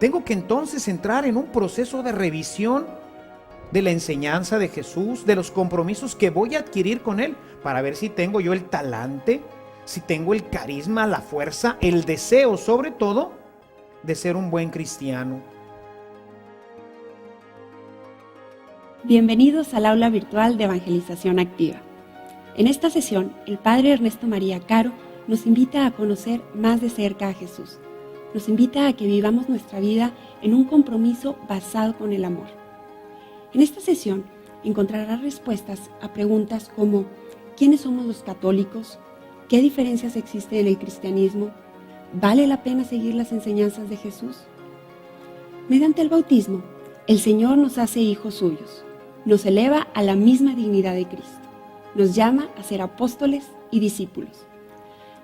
Tengo que entonces entrar en un proceso de revisión de la enseñanza de Jesús, de los compromisos que voy a adquirir con Él, para ver si tengo yo el talante, si tengo el carisma, la fuerza, el deseo, sobre todo, de ser un buen cristiano. Bienvenidos al aula virtual de Evangelización Activa. En esta sesión, el Padre Ernesto María Caro nos invita a conocer más de cerca a Jesús. Nos invita a que vivamos nuestra vida en un compromiso basado con el amor. En esta sesión encontrarás respuestas a preguntas como ¿quiénes somos los católicos? ¿Qué diferencias existen en el cristianismo? ¿Vale la pena seguir las enseñanzas de Jesús? Mediante el bautismo, el Señor nos hace hijos suyos, nos eleva a la misma dignidad de Cristo, nos llama a ser apóstoles y discípulos.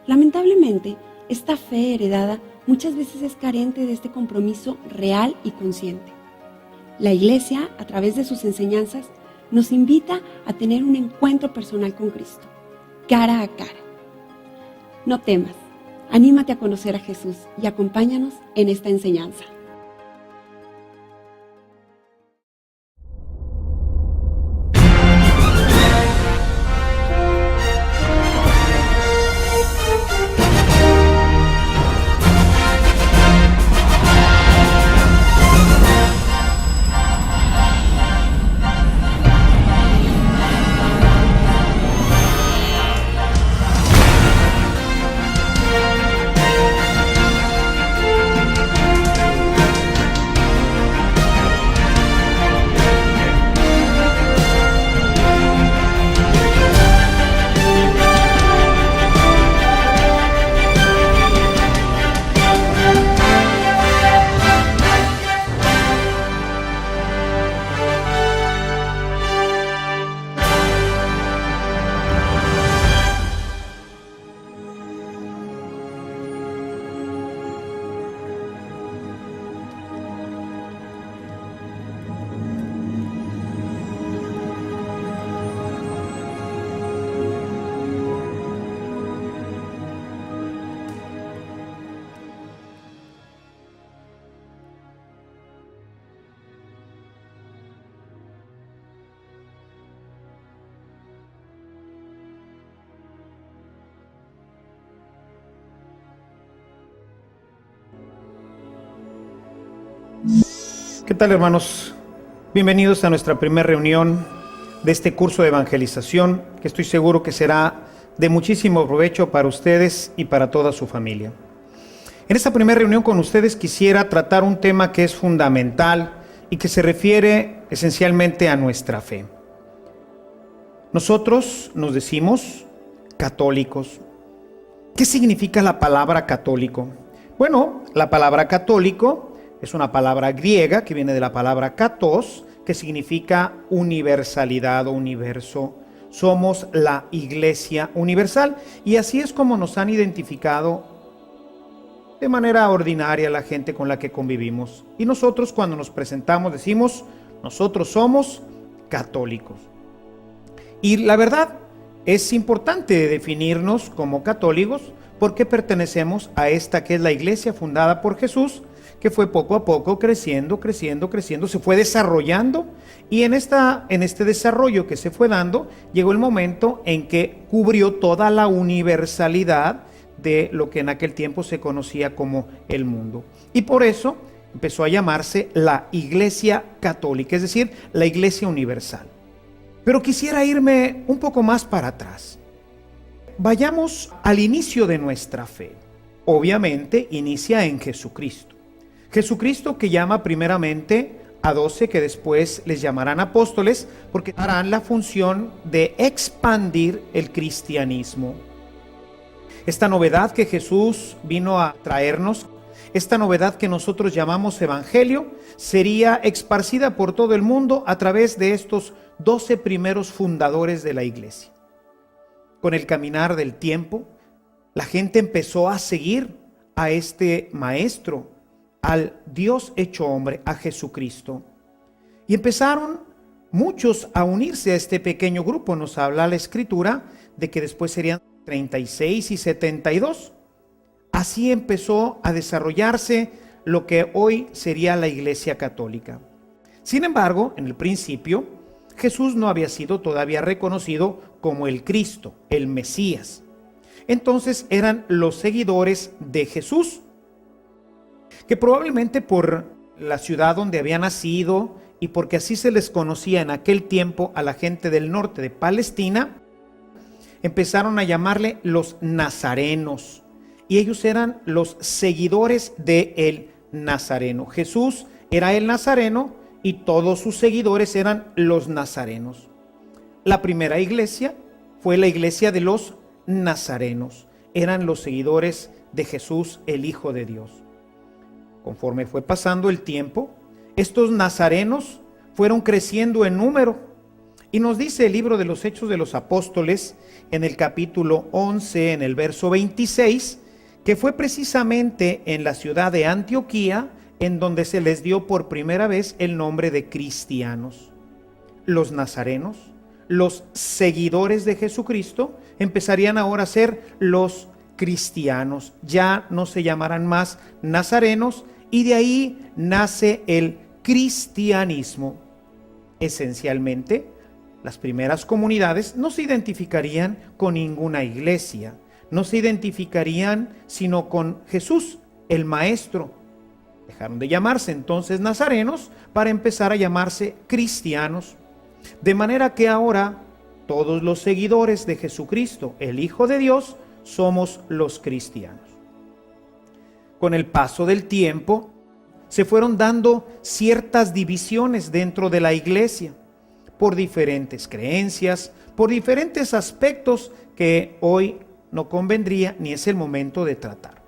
Lamentablemente, esta fe heredada muchas veces es carente de este compromiso real y consciente. La Iglesia, a través de sus enseñanzas, nos invita a tener un encuentro personal con Cristo, cara a cara. No temas, anímate a conocer a Jesús y acompáñanos en esta enseñanza. ¿Qué tal, hermanos? Bienvenidos a nuestra primera reunión de este curso de evangelización, que estoy seguro que será de muchísimo provecho para ustedes y para toda su familia. En esta primera reunión con ustedes quisiera tratar un tema que es fundamental y que se refiere esencialmente a nuestra fe. Nosotros nos decimos católicos. ¿Qué significa la palabra católico? Bueno, la palabra católico es una palabra griega que viene de la palabra katos, que significa universalidad o universo. Somos la Iglesia universal y así es como nos han identificado de manera ordinaria la gente con la que convivimos. Y nosotros cuando nos presentamos decimos, nosotros somos católicos. Y la verdad es importante definirnos como católicos porque pertenecemos a esta que es la Iglesia fundada por Jesús, que fue poco a poco creciendo, se fue desarrollando y en este desarrollo que se fue dando, llegó el momento en que cubrió toda la universalidad de lo que en aquel tiempo se conocía como el mundo. Y por eso empezó a llamarse la Iglesia Católica, es decir, la Iglesia Universal. Pero quisiera irme un poco más para atrás. Vayamos al inicio de nuestra fe. Obviamente inicia en Jesucristo. Jesucristo que llama primeramente a 12 que después les llamarán apóstoles porque harán la función de expandir el cristianismo. Esta novedad que Jesús vino a traernos, esta novedad que nosotros llamamos evangelio, sería esparcida por todo el mundo a través de estos 12 primeros fundadores de la iglesia. Con el caminar del tiempo, la gente empezó a seguir a este maestro, al Dios hecho hombre, a Jesucristo. Y empezaron muchos a unirse a este pequeño grupo. Nos habla la Escritura de que después serían 36 y 72. Así empezó a desarrollarse lo que hoy sería la Iglesia Católica. Sin embargo, en el principio, Jesús no había sido todavía reconocido como el Cristo, el Mesías. Entonces eran los seguidores de Jesús, que probablemente por la ciudad donde había nacido y porque así se les conocía en aquel tiempo a la gente del norte de Palestina, empezaron a llamarle los nazarenos, y ellos eran los seguidores del Nazareno. Jesús era el Nazareno y todos sus seguidores eran los nazarenos. La primera iglesia fue la iglesia de los nazarenos. Eran los seguidores de Jesús, el Hijo de Dios. Conforme fue pasando el tiempo, estos nazarenos fueron creciendo en número. Y nos dice el libro de los Hechos de los Apóstoles, en el capítulo 11, en el verso 26, que fue precisamente en la ciudad de Antioquía en donde se les dio por primera vez el nombre de cristianos. Los nazarenos, los seguidores de Jesucristo, empezarían ahora a ser los cristianos. Ya no se llamarán más nazarenos, y de ahí nace el cristianismo. Esencialmente, las primeras comunidades no se identificarían con ninguna iglesia, no se identificarían sino con Jesús, el Maestro. Dejaron de llamarse entonces nazarenos para empezar a llamarse cristianos. De manera que ahora todos los seguidores de Jesucristo, el Hijo de Dios, somos los cristianos. Con el paso del tiempo, se fueron dando ciertas divisiones dentro de la iglesia, por diferentes creencias, por diferentes aspectos que hoy no convendría ni es el momento de tratar.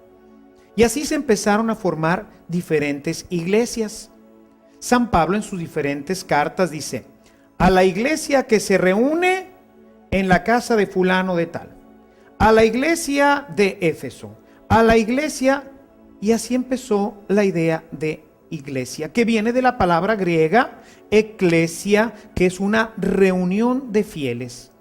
Y así se empezaron a formar diferentes iglesias. San Pablo en sus diferentes cartas dice: a la iglesia que se reúne en la casa de fulano de tal, a la iglesia de Éfeso, a la iglesia, y así empezó la idea de iglesia, que viene de la palabra griega eclesia, que es una reunión de fieles.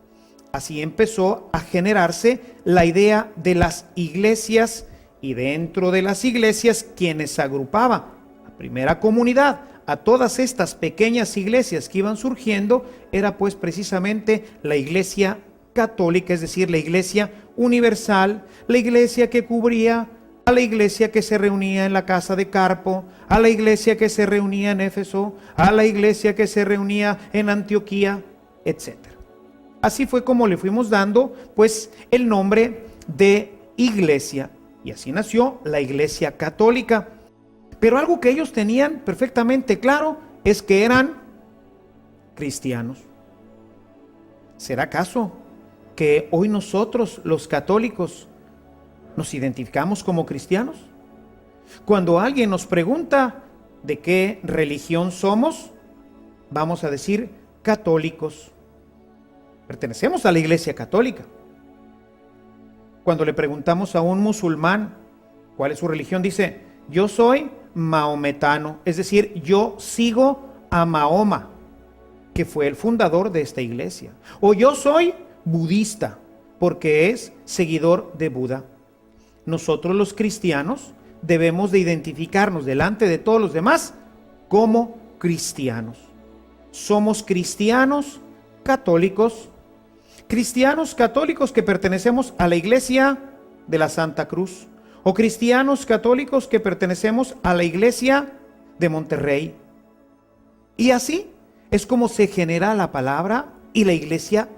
Así empezó a generarse la idea de las iglesias, y dentro de las iglesias, quienes agrupaba la primera comunidad, a todas estas pequeñas iglesias que iban surgiendo, era pues precisamente la iglesia católica, es decir, la iglesia universal, la iglesia que cubría a la iglesia que se reunía en la casa de Carpo, a la iglesia que se reunía en Éfeso, a la iglesia que se reunía en Antioquía, etc. Así fue como le fuimos dando pues el nombre de iglesia, y así nació la Iglesia Católica. Pero algo que ellos tenían perfectamente claro es que eran cristianos. ¿Será acaso que hoy nosotros, los católicos, nos identificamos como cristianos? Cuando alguien nos pregunta de qué religión somos, vamos a decir católicos. Pertenecemos a la Iglesia Católica. Cuando le preguntamos a un musulmán cuál es su religión, dice: yo soy maometano, es decir, yo sigo a Mahoma, que fue el fundador de esta iglesia. O yo soy budista, porque es seguidor de Buda. Nosotros los cristianos debemos de identificarnos delante de todos los demás como cristianos. Somos cristianos católicos que pertenecemos a la Iglesia de la Santa Cruz, o cristianos católicos que pertenecemos a la Iglesia de Monterrey. Y así es como se genera la palabra y la Iglesia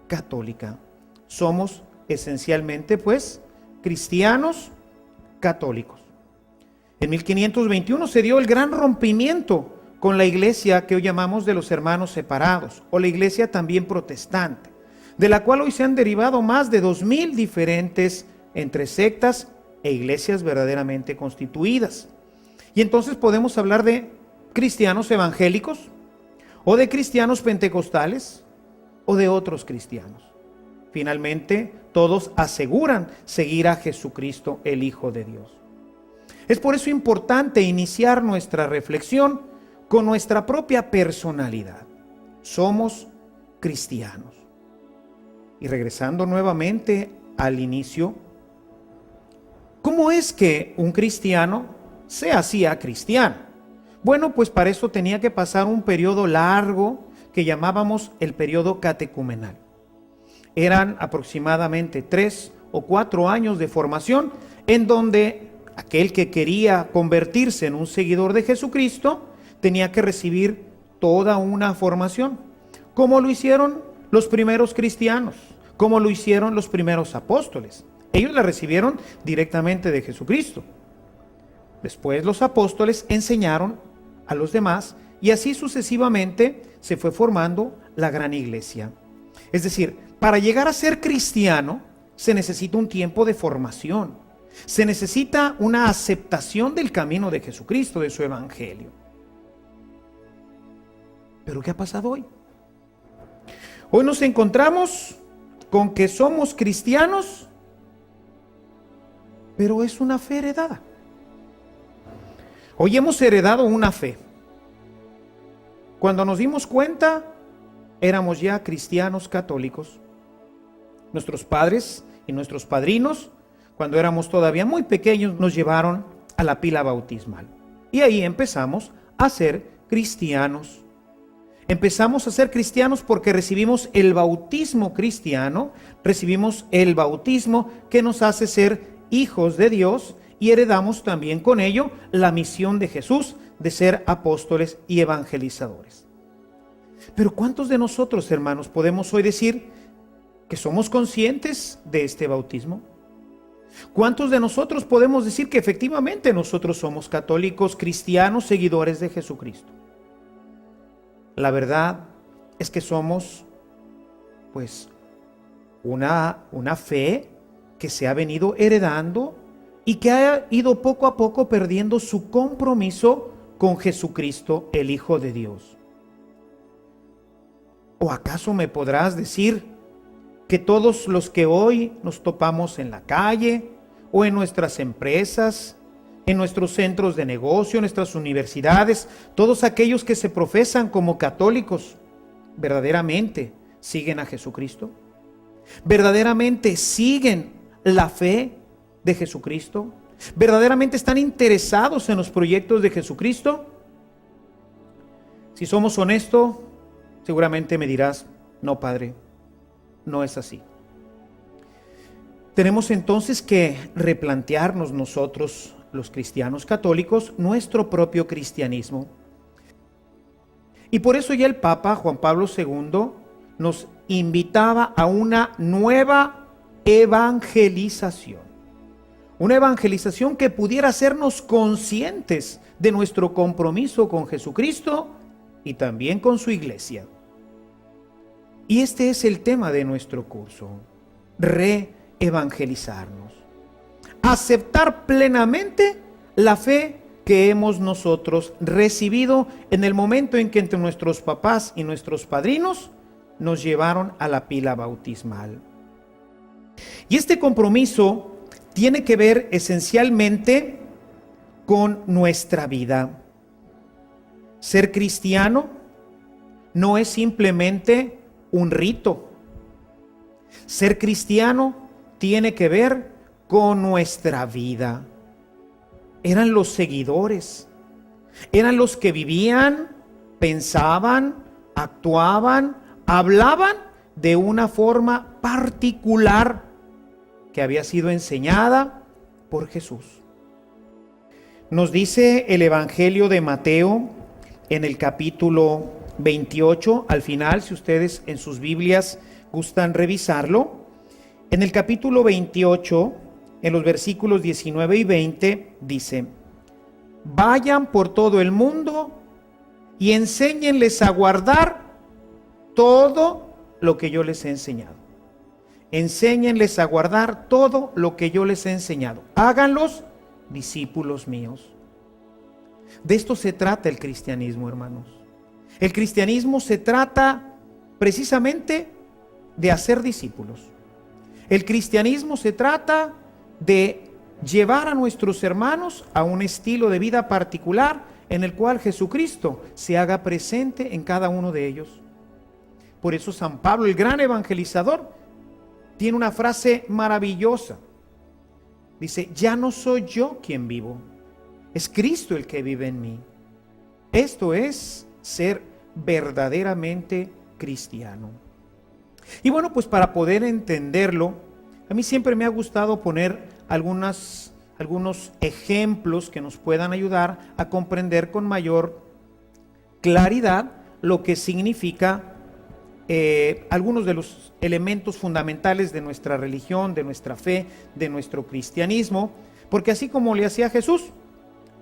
Católica. Somos esencialmente pues cristianos católicos. En 1521 se dio el gran rompimiento con la iglesia que hoy llamamos de los hermanos separados, o la iglesia también protestante, de la cual hoy se han derivado más de 2000 diferentes entre sectas e iglesias verdaderamente constituidas. Y entonces podemos hablar de cristianos evangélicos, o de cristianos pentecostales, o de otros cristianos. Finalmente, todos aseguran seguir a Jesucristo, el Hijo de Dios. Es por eso importante iniciar nuestra reflexión con nuestra propia personalidad. Somos cristianos. Y regresando nuevamente al inicio, ¿cómo es que un cristiano se hacía cristiano. Bueno, pues para eso tenía que pasar un periodo largo que llamábamos el periodo catecumenal. Eran aproximadamente 3 o 4 años de formación en donde aquel que quería convertirse en un seguidor de Jesucristo tenía que recibir toda una formación, como lo hicieron los primeros cristianos, como lo hicieron los primeros apóstoles. Ellos la recibieron directamente de Jesucristo. Después los apóstoles enseñaron a los demás y así sucesivamente se fue formando la gran iglesia. Es decir, para llegar a ser cristiano se necesita un tiempo de formación, se necesita una aceptación del camino de Jesucristo, de su evangelio. ¿Pero qué ha pasado hoy? Hoy nos encontramos con que somos cristianos, pero es una fe heredada. Hoy hemos heredado una fe. Cuando nos dimos cuenta, éramos ya cristianos católicos. Nuestros padres y nuestros padrinos, cuando éramos todavía muy pequeños, nos llevaron a la pila bautismal. Y ahí empezamos a ser cristianos. Empezamos a ser cristianos porque recibimos el bautismo cristiano, recibimos el bautismo que nos hace ser hijos de Dios y heredamos también con ello la misión de Jesús de ser apóstoles y evangelizadores. Pero ¿cuántos de nosotros, hermanos, podemos hoy decir que somos conscientes de este bautismo? ¿Cuántos de nosotros podemos decir que efectivamente nosotros somos católicos, cristianos, seguidores de Jesucristo? La verdad es que somos, pues, una fe que se ha venido heredando y que ha ido poco a poco perdiendo su compromiso con Jesucristo, el Hijo de Dios. ¿O acaso me podrás decir que todos los que hoy nos topamos en la calle o en nuestras empresas, en nuestros centros de negocio, en nuestras universidades, todos aquellos que se profesan como católicos, verdaderamente siguen a Jesucristo? ¿Verdaderamente siguen la fe de Jesucristo? ¿Verdaderamente están interesados en los proyectos de Jesucristo? Si somos honestos, seguramente me dirás, no, Padre, no es así. Tenemos entonces que replantearnos nosotros, los cristianos católicos, nuestro propio cristianismo. Y por eso ya el Papa Juan Pablo II nos invitaba a una nueva evangelización. Una evangelización que pudiera hacernos conscientes de nuestro compromiso con Jesucristo y también con su iglesia. Y este es el tema de nuestro curso: reevangelizarnos. Aceptar plenamente la fe que hemos nosotros recibido en el momento en que entre nuestros papás y nuestros padrinos nos llevaron a la pila bautismal. Y este compromiso tiene que ver esencialmente con nuestra vida. Ser cristiano no es simplemente un rito. Ser cristiano tiene que ver con nuestra vida. Eran los seguidores, eran los que vivían, pensaban, actuaban, hablaban de una forma particular que había sido enseñada por Jesús. Nos dice el Evangelio de Mateo en el capítulo 28, al final, si ustedes en sus Biblias gustan revisarlo, en el capítulo 28, en los versículos 19 y 20, dice: vayan por todo el mundo y enséñenles a guardar todo lo que yo les he enseñado. Enséñenles a guardar todo lo que yo les he enseñado. Háganlos discípulos míos. De esto se trata el cristianismo, hermanos. El cristianismo se trata precisamente de hacer discípulos. El cristianismo se trata de llevar a nuestros hermanos a un estilo de vida particular en el cual Jesucristo se haga presente en cada uno de ellos. Por eso San Pablo, el gran evangelizador, tiene una frase maravillosa. Dice: ya no soy yo quien vivo, Es Cristo el que vive en mí. Esto es ser verdaderamente cristiano. Y bueno, pues para poder entenderlo, a mí siempre me ha gustado poner algunos ejemplos que nos puedan ayudar a comprender con mayor claridad lo que significa algunos de los elementos fundamentales de nuestra religión, de nuestra fe, de nuestro cristianismo, porque así como le hacía Jesús,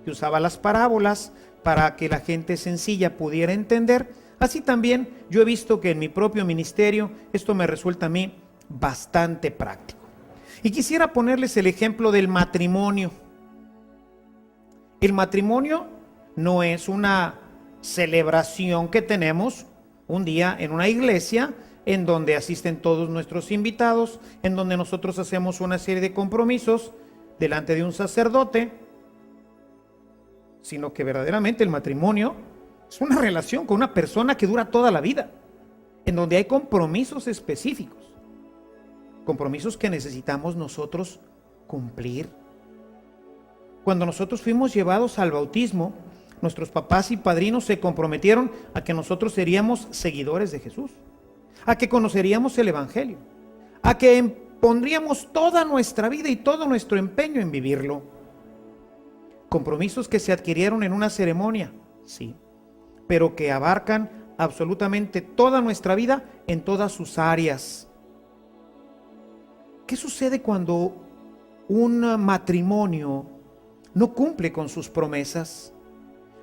que usaba las parábolas para que la gente sencilla pudiera entender, así también yo he visto que en mi propio ministerio esto me resulta a mí bastante práctico. Y quisiera ponerles el ejemplo del matrimonio. El matrimonio no es una celebración que tenemos un día en una iglesia en donde asisten todos nuestros invitados, en donde nosotros hacemos una serie de compromisos delante de un sacerdote, sino que verdaderamente el matrimonio es una relación con una persona que dura toda la vida, en donde hay compromisos específicos, compromisos que necesitamos nosotros cumplir. Cuando nosotros fuimos llevados al bautismo, nuestros papás y padrinos se comprometieron a que nosotros seríamos seguidores de Jesús, a que conoceríamos el Evangelio, a que pondríamos toda nuestra vida y todo nuestro empeño en vivirlo. Compromisos que se adquirieron en una ceremonia, sí, pero que abarcan absolutamente toda nuestra vida en todas sus áreas. ¿Qué sucede cuando un matrimonio no cumple con sus promesas?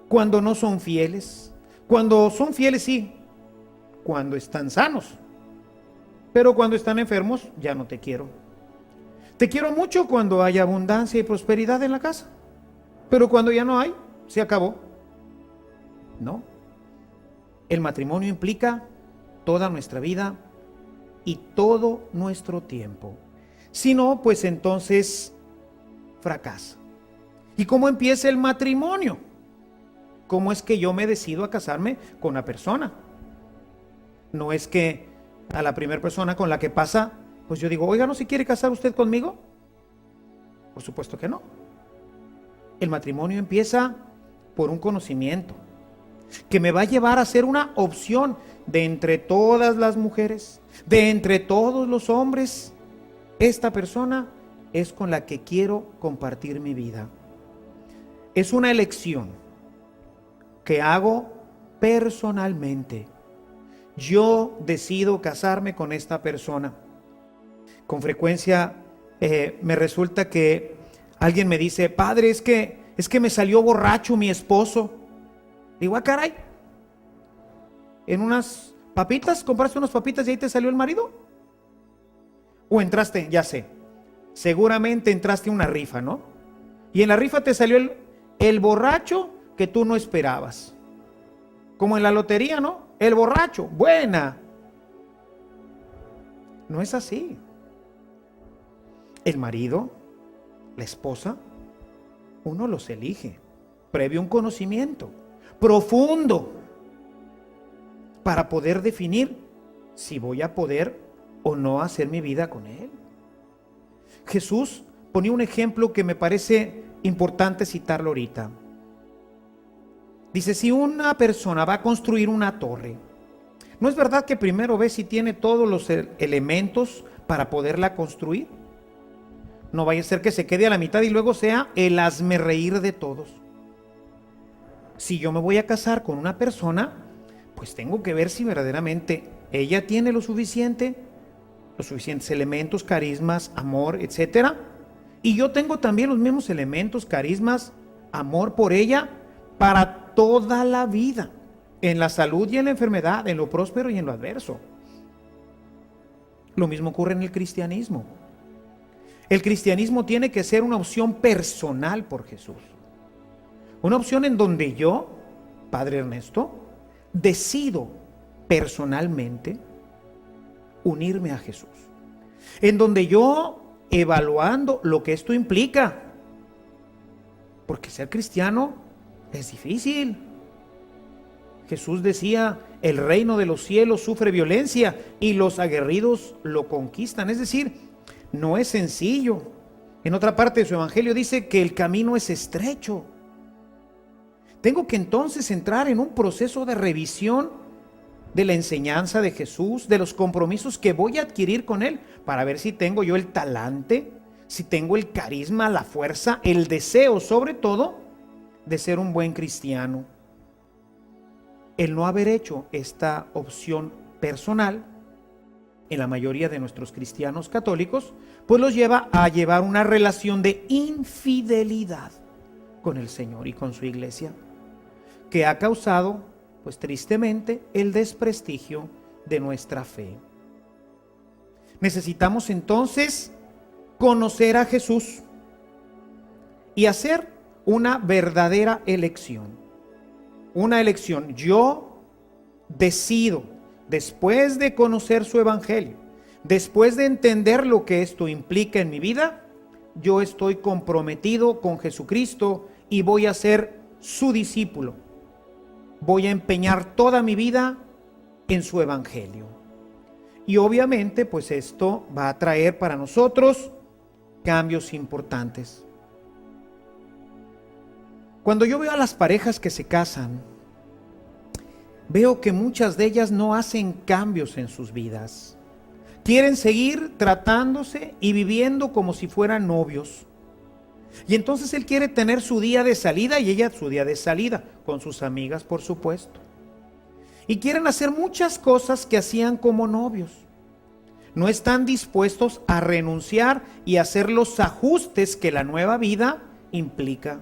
Cuando no son fieles. Cuando son fieles, sí, cuando están sanos, pero cuando están enfermos, ya no te quiero. Te quiero mucho cuando hay abundancia y prosperidad en la casa, pero cuando ya no hay, se acabó. No, el matrimonio implica toda nuestra vida y todo nuestro tiempo. Si no, pues entonces fracasa. ¿Y cómo empieza el matrimonio? ¿Cómo es que yo me decido a casarme con una persona? No es que a la primera persona con la que pasa, pues yo digo, oiga, ¿no se quiere casar usted conmigo? Por supuesto que no. El matrimonio empieza por un conocimiento que me va a llevar a ser una opción de entre todas las mujeres, de entre todos los hombres. Esta persona es con la que quiero compartir mi vida. Es una elección que hago personalmente. Yo decido casarme con esta persona. Con frecuencia me resulta que alguien me dice, padre, es que me salió borracho mi esposo. Digo, ah, caray, en unas papitas, compraste unas papitas y ahí te salió el marido. O entraste, ya sé, seguramente entraste a una rifa, ¿no? Y en la rifa te salió el borracho que tú no esperabas. Como en la lotería, ¿no? El borracho, buena. No es así. El marido, la esposa, uno los elige previo a un conocimiento profundo para poder definir si voy a poder o no hacer mi vida con él. Jesús ponía un ejemplo que me parece importante citarlo ahorita. Dice, si una persona va a construir una torre, ¿no es verdad que primero ve si tiene todos los elementos para poderla construir? No vaya a ser que se quede a la mitad y luego sea el hazmerreír de todos. Si yo me voy a casar con una persona, pues tengo que ver si verdaderamente ella tiene los suficientes elementos, carismas, amor, etcétera. Y yo tengo también los mismos elementos, carismas, amor por ella para toda la vida, en la salud y en la enfermedad, en lo próspero y en lo adverso. Lo mismo ocurre en el cristianismo. El cristianismo tiene que ser una opción personal por Jesús. Una opción en donde yo, Padre Ernesto, decido personalmente unirme a Jesús. En donde yo, evaluando lo que esto implica, porque ser cristiano es difícil. Jesús decía, el reino de los cielos sufre violencia y los aguerridos lo conquistan. Es decir, no es sencillo. En otra parte de su evangelio dice que el camino es estrecho Tengo que entonces entrar en un proceso de revisión de la enseñanza de Jesús, de los compromisos que voy a adquirir con Él, para ver si tengo yo el talante, si tengo el carisma, la fuerza, el deseo, sobre todo, de ser un buen cristiano. El no haber hecho esta opción personal en la mayoría de nuestros cristianos católicos, pues los lleva a llevar una relación de infidelidad con el Señor y con su iglesia, que ha causado, pues tristemente, el desprestigio de nuestra fe. Necesitamos entonces conocer a Jesús y hacer una verdadera elección. Una elección. Yo decido, después de conocer su evangelio, después de entender lo que esto implica en mi vida, yo estoy comprometido con Jesucristo y voy a ser su discípulo. Voy a empeñar toda mi vida en su evangelio. Y obviamente, pues esto va a traer para nosotros cambios importantes. Cuando yo veo a las parejas que se casan, veo que muchas de ellas no hacen cambios en sus vidas. Quieren seguir tratándose y viviendo como si fueran novios. Y entonces él quiere tener su día de salida y ella su día de salida, con sus amigas, por supuesto. Y quieren hacer muchas cosas que hacían como novios. No están dispuestos a renunciar y hacer los ajustes que la nueva vida implica.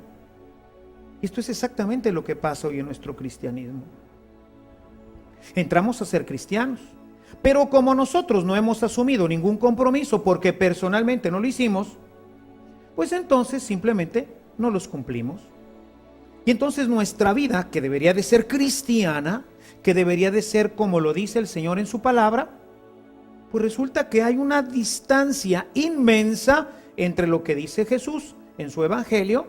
Esto es exactamente lo que pasa hoy en nuestro cristianismo. Entramos a ser cristianos, pero como nosotros no hemos asumido ningún compromiso porque personalmente no lo hicimos, pues entonces simplemente no los cumplimos. Y entonces nuestra vida, que debería de ser cristiana, que debería de ser como lo dice el Señor en su palabra, pues resulta que hay una distancia inmensa entre lo que dice Jesús en su evangelio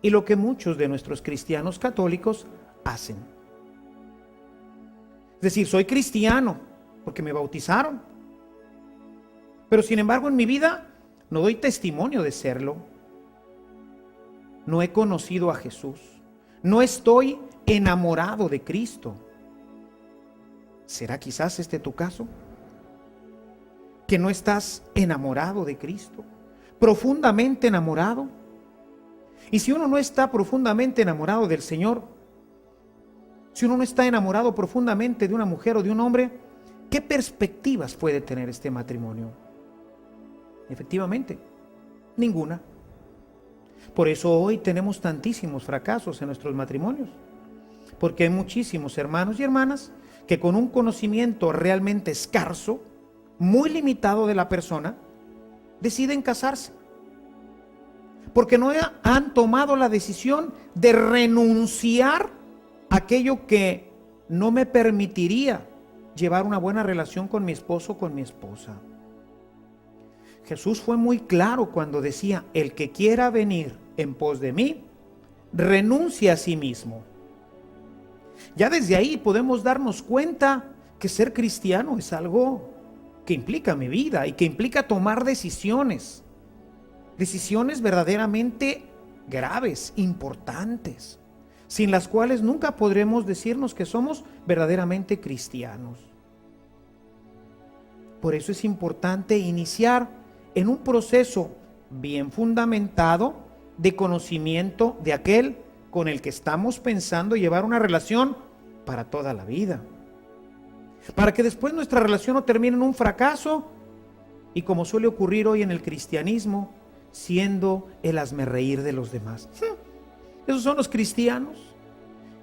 y lo que muchos de nuestros cristianos católicos hacen. Es decir, soy cristiano porque me bautizaron, pero sin embargo en mi vida no doy testimonio de serlo. No he conocido a Jesús. No estoy enamorado de Cristo. ¿Será quizás este tu caso? Que no estás enamorado de Cristo, profundamente enamorado. Y si uno no está profundamente enamorado del Señor, si uno no está enamorado profundamente de una mujer o de un hombre, ¿qué perspectivas puede tener este matrimonio? Efectivamente, ninguna. Por eso hoy tenemos tantísimos fracasos en nuestros matrimonios, porque hay muchísimos hermanos y hermanas que con un conocimiento realmente escaso, muy limitado de la persona, deciden casarse, porque no han tomado la decisión de renunciar a aquello que no me permitiría llevar una buena relación con mi esposo o con mi esposa. Jesús fue muy claro cuando decía: el que quiera venir en pos de mí, renuncie a sí mismo. Ya desde ahí podemos darnos cuenta que ser cristiano es algo que implica mi vida y que implica tomar decisiones verdaderamente graves, importantes, sin las cuales nunca podremos decirnos que somos verdaderamente cristianos. Por eso es importante iniciar en un proceso bien fundamentado de conocimiento de aquel con el que estamos pensando llevar una relación para toda la vida, para que después nuestra relación no termine en un fracaso y, como suele ocurrir hoy en el cristianismo, siendo el hazmerreír de los demás. Esos son los cristianos,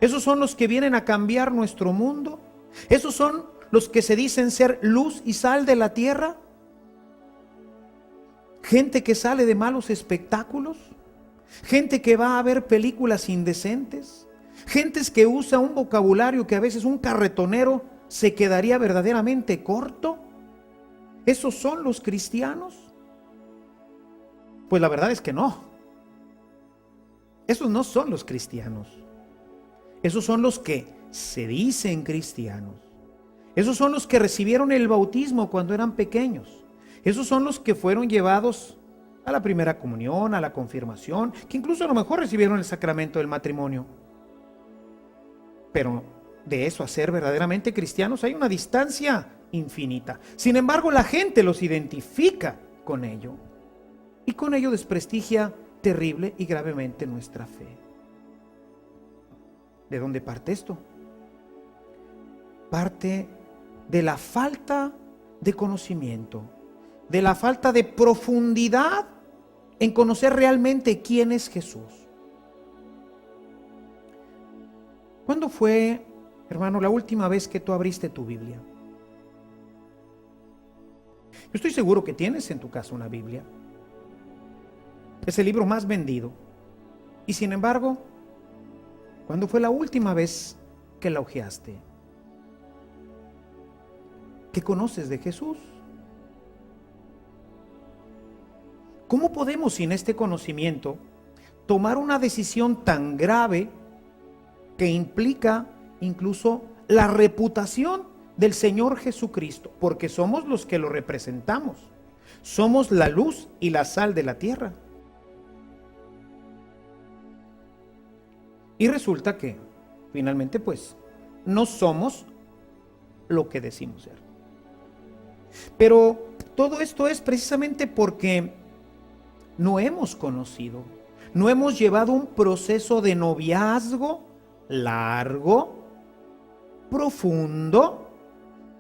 esos son los que vienen a cambiar nuestro mundo, esos son los que se dicen ser luz y sal de la tierra. Gente que sale de malos espectáculos, gente que va a ver películas indecentes, gentes que usa un vocabulario que a veces un carretonero se quedaría verdaderamente corto. ¿Esos son los cristianos? Pues la verdad es que no. Esos no son los cristianos. Esos son los que se dicen cristianos. Esos son los que recibieron el bautismo cuando eran pequeños. Esos son los que fueron llevados a la primera comunión, a la confirmación, que incluso a lo mejor recibieron el sacramento del matrimonio. Pero de eso a ser verdaderamente cristianos hay una distancia infinita. Sin embargo, la gente los identifica con ello y con ello desprestigia terrible y gravemente nuestra fe. ¿De dónde parte esto? Parte de la falta de conocimiento, de la falta de profundidad en conocer realmente quién es Jesús. ¿Cuándo fue, hermano, la última vez que tú abriste tu Biblia? Yo estoy seguro que tienes en tu casa una Biblia. Es el libro más vendido. Y sin embargo, ¿cuándo fue la última vez que la hojeaste? ¿Qué conoces de Jesús? ¿Cómo podemos sin este conocimiento tomar una decisión tan grave que implica incluso la reputación del Señor Jesucristo? Porque somos los que lo representamos. Somos la luz y la sal de la tierra. Y resulta que, finalmente, pues, no somos lo que decimos ser. Pero todo esto es precisamente porque no hemos conocido, no hemos llevado un proceso de noviazgo largo, profundo,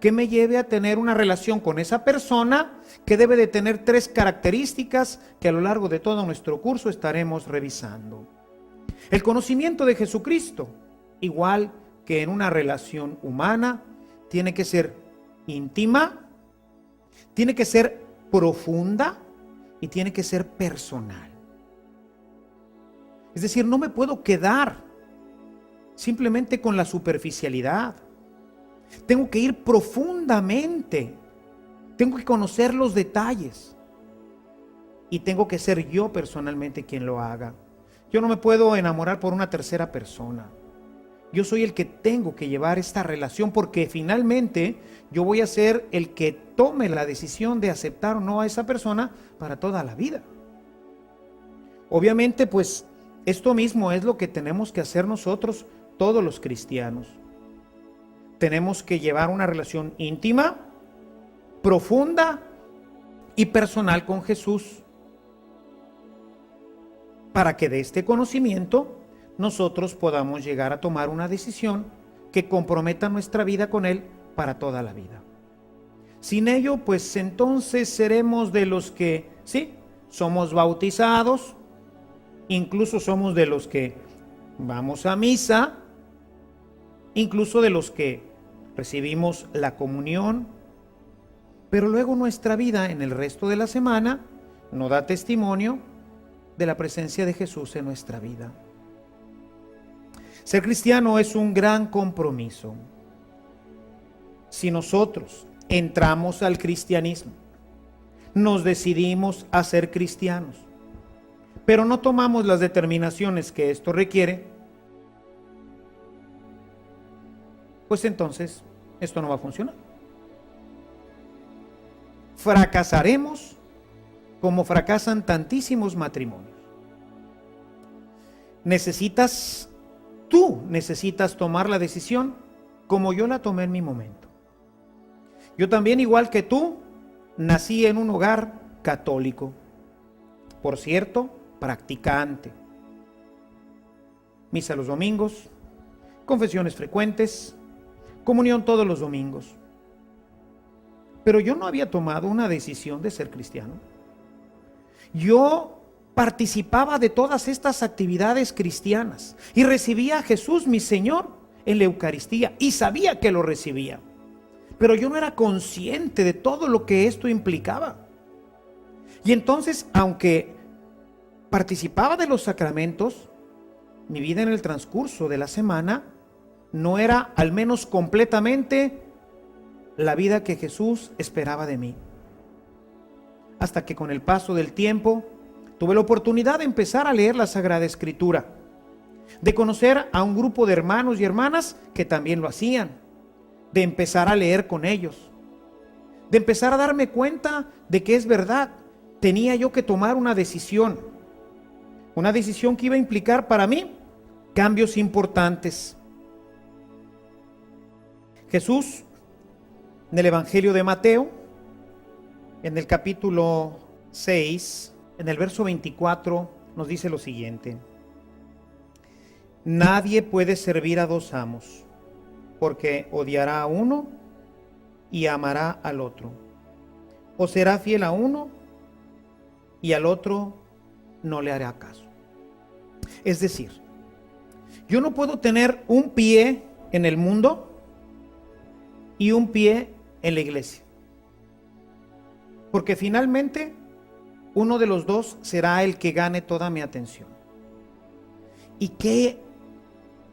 que me lleve a tener una relación con esa persona que debe de tener 3 características que a lo largo de todo nuestro curso estaremos revisando. El conocimiento de Jesucristo, igual que en una relación humana, tiene que ser íntima, tiene que ser profunda y tiene que ser personal. Es decir, no me puedo quedar simplemente con la superficialidad. Tengo que ir profundamente. Tengo que conocer los detalles. Y tengo que ser yo personalmente quien lo haga. Yo no me puedo enamorar por una tercera persona. Yo soy el que tengo que llevar esta relación porque finalmente yo voy a ser el que tome la decisión de aceptar o no a esa persona para toda la vida. Obviamente, pues esto mismo es lo que tenemos que hacer nosotros, todos los cristianos. Tenemos que llevar una relación íntima, profunda y personal con Jesús, para que de este conocimiento nosotros podamos llegar a tomar una decisión que comprometa nuestra vida con Él para toda la vida. Sin ello, pues entonces seremos de los que, sí, somos bautizados, incluso somos de los que vamos a misa, incluso de los que recibimos la comunión, pero luego nuestra vida en el resto de la semana no da testimonio de la presencia de Jesús en nuestra vida. Ser cristiano es un gran compromiso. Si nosotros entramos al cristianismo, nos decidimos a ser cristianos, pero no tomamos las determinaciones que esto requiere, pues entonces esto no va a funcionar. Fracasaremos como fracasan tantísimos matrimonios. Tú necesitas tomar la decisión como yo la tomé en mi momento. Yo también, igual que tú, nací en un hogar católico. Por cierto, practicante. Misa los domingos, confesiones frecuentes, comunión todos los domingos. Pero yo no había tomado una decisión de ser cristiano. Yo participaba de todas estas actividades cristianas y recibía a Jesús, mi Señor, en la Eucaristía, y sabía que lo recibía. Pero yo no era consciente de todo lo que esto implicaba. Y entonces, aunque participaba de los sacramentos, mi vida en el transcurso de la semana no era, al menos completamente, la vida que Jesús esperaba de mí. Hasta que con el paso del tiempo tuve la oportunidad de empezar a leer la Sagrada Escritura, de conocer a un grupo de hermanos y hermanas que también lo hacían, de empezar a leer con ellos, de empezar a darme cuenta de que es verdad, tenía yo que tomar una decisión que iba a implicar para mí cambios importantes. Jesús, en el Evangelio de Mateo, en el capítulo 6, en el verso 24, nos dice lo siguiente: nadie puede servir a dos amos, porque odiará a uno y amará al otro, o será fiel a uno y al otro no le hará caso. Es decir, yo no puedo tener un pie en el mundo y un pie en la iglesia, porque finalmente uno de los dos será el que gane toda mi atención. Y qué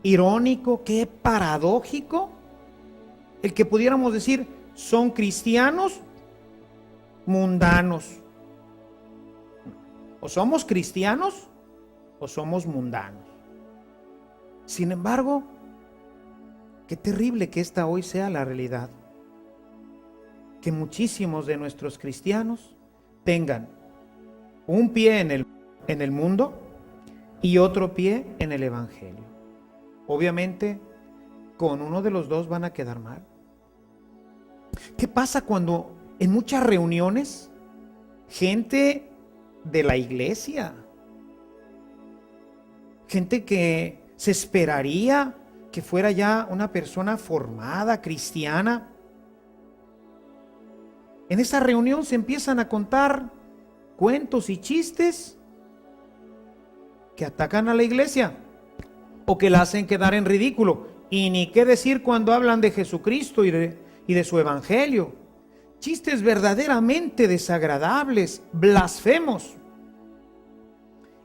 irónico, qué paradójico el que pudiéramos decir son cristianos mundanos. O somos cristianos o somos mundanos. Sin embargo, qué terrible que esta hoy sea la realidad. Que muchísimos de nuestros cristianos tengan un pie en el mundo y otro pie en el evangelio. Obviamente, con uno de los dos van a quedar mal. ¿Qué pasa cuando en muchas reuniones gente de la iglesia, gente que se esperaría que fuera ya una persona formada, cristiana, en esa reunión se empiezan a contar cuentos y chistes que atacan a la iglesia o que la hacen quedar en ridículo? Y ni qué decir cuando hablan de Jesucristo y de su evangelio. Chistes verdaderamente desagradables, blasfemos.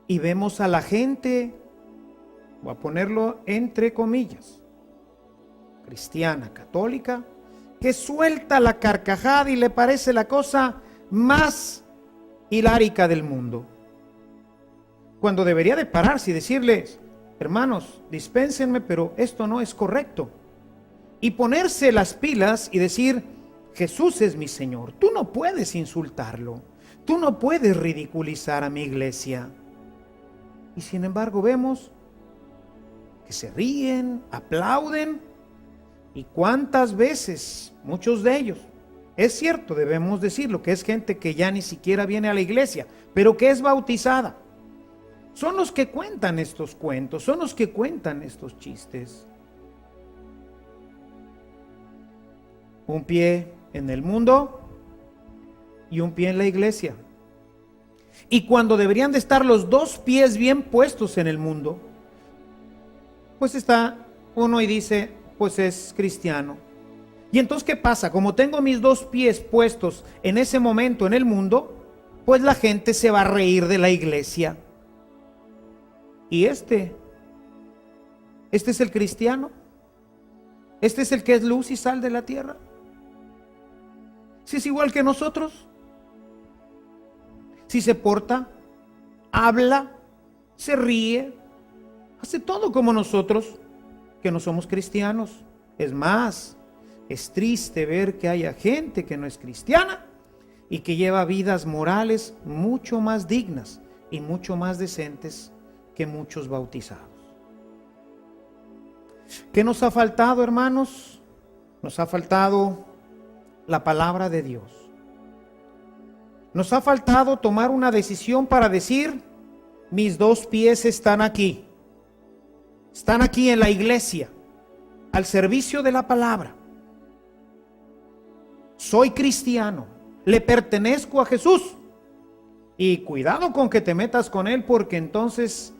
Y vemos a la gente, voy a ponerlo entre comillas, cristiana, católica, que suelta la carcajada y le parece la cosa más hilárica del mundo, cuando debería de pararse y decirles: hermanos, dispénsenme, pero esto no es correcto, y ponerse las pilas y decir: Jesús es mi Señor. Tú no puedes insultarlo, tú no puedes ridiculizar a mi iglesia. Y sin embargo vemos que se ríen, aplauden. Y cuántas veces, muchos de ellos, es cierto, debemos decirlo, que es gente que ya ni siquiera viene a la iglesia, pero que es bautizada, son los que cuentan estos cuentos, son los que cuentan estos chistes. Un pie en el mundo y un pie en la iglesia. Y cuando deberían de estar los dos pies bien puestos en el mundo, pues está uno y dice: pues es cristiano. Y entonces, ¿qué pasa? Como tengo mis dos pies puestos en ese momento en el mundo, pues la gente se va a reír de la iglesia. Y este es el cristiano, este es el que es luz y sal de la tierra. Si es igual que nosotros, si se porta, habla, se ríe, hace todo como nosotros, que no somos cristianos. Es más, es triste ver que haya gente que no es cristiana y que lleva vidas morales mucho más dignas y mucho más decentes que muchos bautizados. ¿Qué nos ha faltado, hermanos? Nos ha faltado la palabra de Dios. Nos ha faltado tomar una decisión para decir: mis dos pies están aquí en la iglesia, al servicio de la palabra. Soy cristiano, le pertenezco a Jesús. Y cuidado con que te metas con Él, porque entonces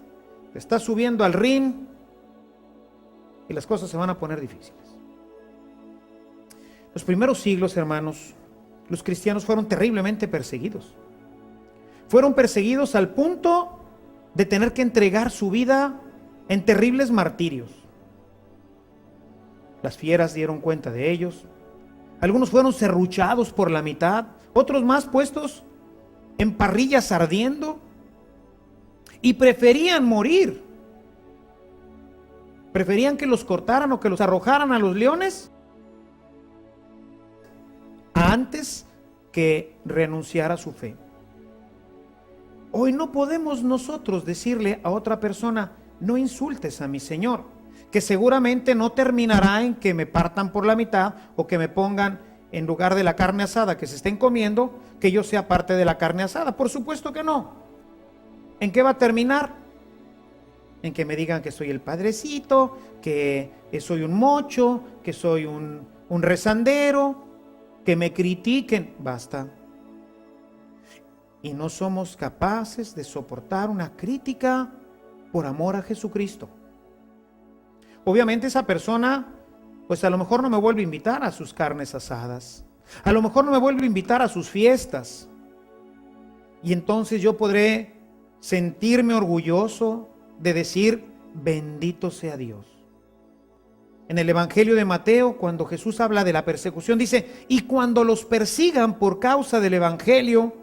te estás subiendo al ring y las cosas se van a poner difíciles. Los primeros siglos, hermanos, los cristianos fueron terriblemente perseguidos. Fueron perseguidos al punto de tener que entregar su vida en terribles martirios. Las fieras dieron cuenta de ellos. Algunos fueron serruchados por la mitad, otros más puestos en parrillas ardiendo, y preferían morir. Preferían que los cortaran o que los arrojaran a los leones antes que renunciar a su fe. Hoy no podemos nosotros decirle a otra persona: no insultes a mi Señor. que seguramente no terminará en que me partan por la mitad o que me pongan en lugar de la carne asada que se estén comiendo, que yo sea parte de la carne asada. Por supuesto que no. ¿En qué va a terminar? En que me digan que soy el padrecito, que soy un mocho, que soy un rezandero, que me critiquen. Basta. Y no somos capaces de soportar una crítica por amor a Jesucristo. Obviamente esa persona, pues a lo mejor no me vuelve a invitar a sus carnes asadas. A lo mejor no me vuelve a invitar a sus fiestas. Y entonces yo podré sentirme orgulloso de decir, bendito sea Dios. En el Evangelio de Mateo, cuando Jesús habla de la persecución, dice, y cuando los persigan por causa del Evangelio,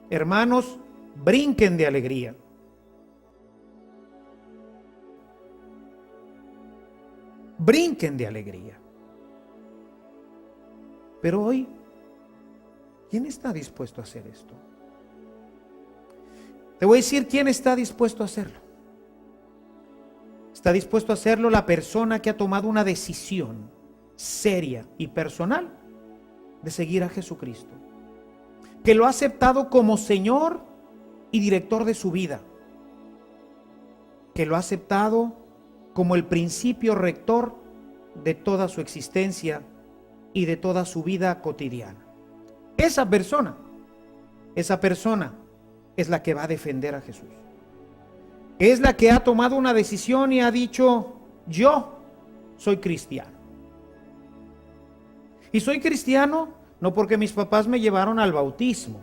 hermanos, brinquen de alegría. Brinquen de alegría. Pero hoy, ¿quién está dispuesto a hacer esto? Te voy a decir quién está dispuesto a hacerlo. Está dispuesto a hacerlo la persona que ha tomado una decisión seria y personal de seguir a Jesucristo, que lo ha aceptado como Señor y director de su vida, que lo ha aceptado como el principio rector de toda su existencia y de toda su vida cotidiana. Esa persona es la que va a defender a Jesús. Es la que ha tomado una decisión y ha dicho, yo soy cristiano. Y soy cristiano no porque mis papás me llevaron al bautismo,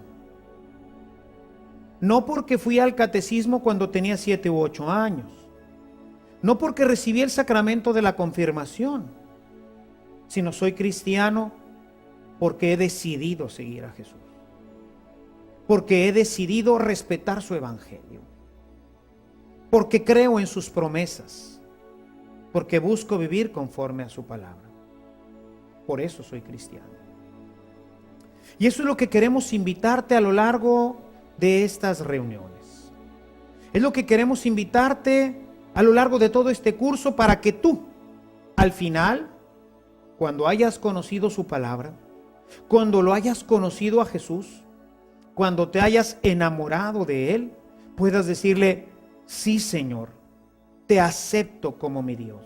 no porque fui al catecismo cuando tenía 7 u 8 años, no porque recibí el sacramento de la confirmación, sino soy cristiano porque he decidido seguir a Jesús, porque he decidido respetar su evangelio, porque creo en sus promesas, porque busco vivir conforme a su palabra. Por eso soy cristiano. Y eso es lo que queremos invitarte a lo largo de estas reuniones. Es lo que queremos invitarte a lo largo de todo este curso para que tú, al final, cuando hayas conocido su palabra, cuando lo hayas conocido a Jesús, cuando te hayas enamorado de Él, puedas decirle, sí, Señor, te acepto como mi Dios,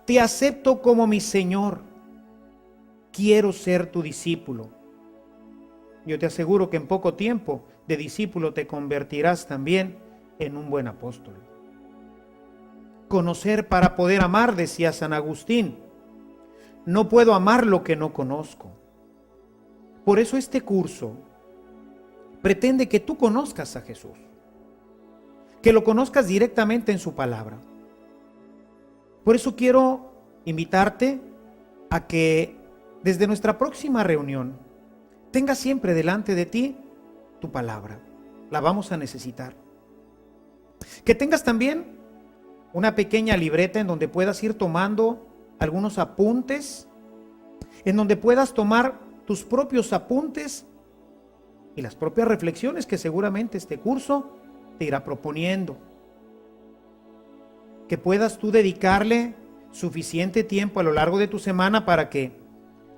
te acepto como mi Señor, quiero ser tu discípulo. Yo te aseguro que en poco tiempo de discípulo te convertirás también en un buen apóstol. Conocer para poder amar, decía San Agustín. No puedo amar lo que no conozco. Por eso este curso pretende que tú conozcas a Jesús, que lo conozcas directamente en su palabra. Por eso quiero invitarte a que desde nuestra próxima reunión tengas siempre delante de ti tu palabra. La vamos a necesitar. Que tengas también una pequeña libreta en donde puedas ir tomando algunos apuntes, en donde puedas tomar tus propios apuntes y las propias reflexiones que seguramente este curso te irá proponiendo. Que puedas tú dedicarle suficiente tiempo a lo largo de tu semana para que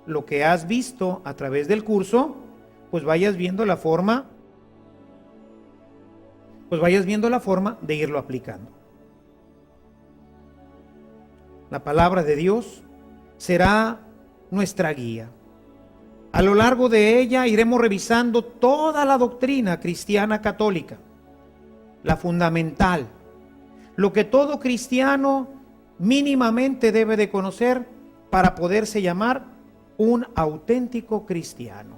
lo que has visto a través del curso, pues vayas viendo la forma de irlo aplicando. La palabra de Dios será nuestra guía. A lo largo de ella iremos revisando toda la doctrina cristiana católica, la fundamental, lo que todo cristiano mínimamente debe de conocer para poderse llamar un auténtico cristiano.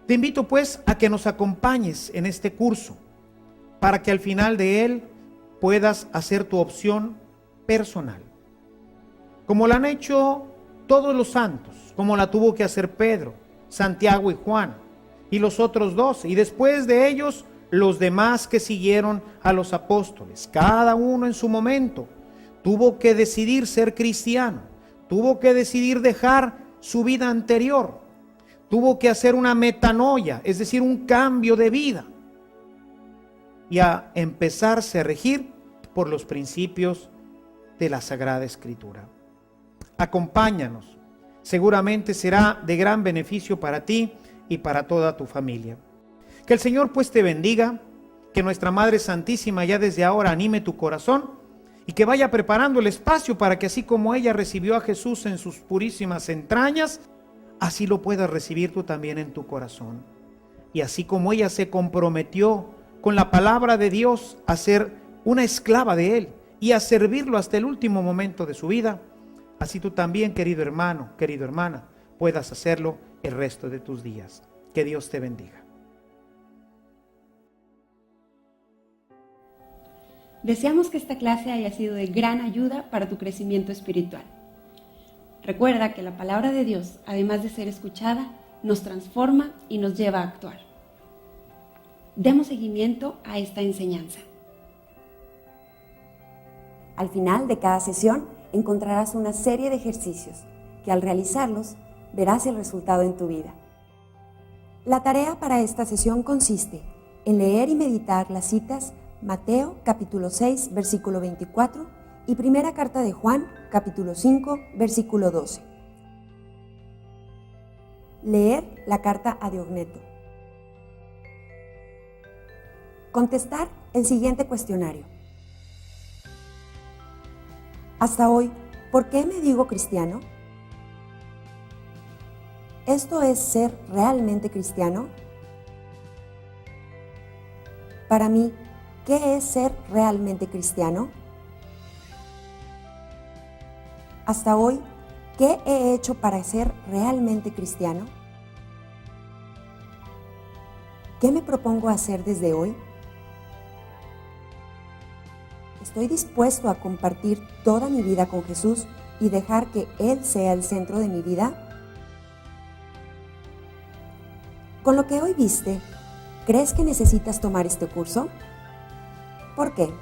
Te invito pues a que nos acompañes en este curso para que al final de él puedas hacer tu opción personal, como la han hecho todos los santos, como la tuvo que hacer Pedro, Santiago y Juan y los otros 12, y después de ellos los demás que siguieron a los apóstoles. Cada uno en su momento tuvo que decidir ser cristiano, tuvo que decidir dejar su vida anterior, tuvo que hacer una metanoia, es decir, un cambio de vida, y a empezarse a regir por los principios de la Sagrada Escritura. Acompáñanos. Seguramente será de gran beneficio para ti y para toda tu familia. Que el Señor pues te bendiga, que nuestra Madre Santísima ya desde ahora anime tu corazón y que vaya preparando el espacio para que así como ella recibió a Jesús en sus purísimas entrañas, así lo puedas recibir tú también en tu corazón. Y así como ella se comprometió con la palabra de Dios a ser una esclava de Él y a servirlo hasta el último momento de su vida, así tú también, querido hermano, querida hermana, puedas hacerlo el resto de tus días. Que Dios te bendiga. Deseamos que esta clase haya sido de gran ayuda para tu crecimiento espiritual. Recuerda que la palabra de Dios, además de ser escuchada, nos transforma y nos lleva a actuar. Demos seguimiento a esta enseñanza. Al final de cada sesión encontrarás una serie de ejercicios que al realizarlos verás el resultado en tu vida. La tarea para esta sesión consiste en leer y meditar las citas Mateo capítulo 6 versículo 24 y primera carta de Juan capítulo 5 versículo 12. Leer la carta a Diogneto. Contestar el siguiente cuestionario. Hasta hoy, ¿por qué me digo cristiano? ¿Esto es ser realmente cristiano? Para mí, ¿qué es ser realmente cristiano? Hasta hoy, ¿qué he hecho para ser realmente cristiano? ¿Qué me propongo hacer desde hoy? ¿Estoy dispuesto a compartir toda mi vida con Jesús y dejar que Él sea el centro de mi vida? Con lo que hoy viste, ¿crees que necesitas tomar este curso? ¿Por qué?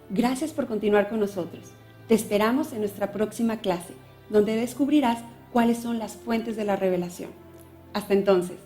Gracias por continuar con nosotros. Te esperamos en nuestra próxima clase, donde descubrirás cuáles son las fuentes de la revelación. Hasta entonces.